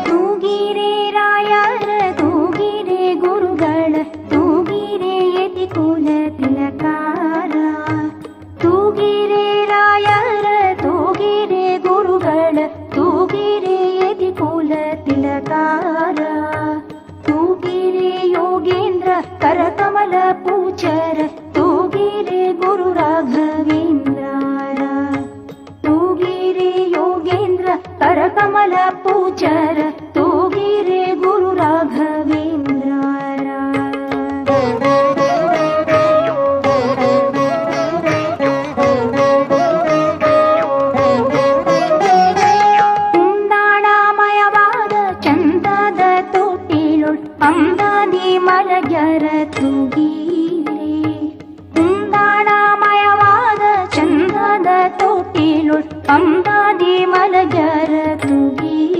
ತೂಗಿರೆ ರಾಯರ ತೂಗಿರೆ ಗುರುಗಳ ತೂಗಿರೆ ಯತಿ ಕುಲ ತಿಲಕಾರ ತೂಗಿರೆ ರಾಯರ ತೂಗಿರೆ ಗುರುಗಳ ತೂಗಿರೆ ಯತಿ ಕುಲ ತಿಲಕಾರ ತೂಗಿರೆ ಯೋಗೇಂದ್ರ ಕರಕಮಲ ಪೂಜರ ತೂಗಿರೆ ಗುರು ರಾಘವೇಂದ್ರಾರ ತೂಗಿರೆ ಯೋಗೇಂದ್ರ ಕರಕಮಲ ಪೂಜರ ತೂಗಿರೆ ಗುರು ರಾಘವೇಂದ್ರಾರ ಕುಂದಾಣಮಯವಾದ ಚಂದದ ತೋಟಿಲೊಳ್ ಅಂದಾದಿ ಮಲಗ್ಯರ ತೂಗಿ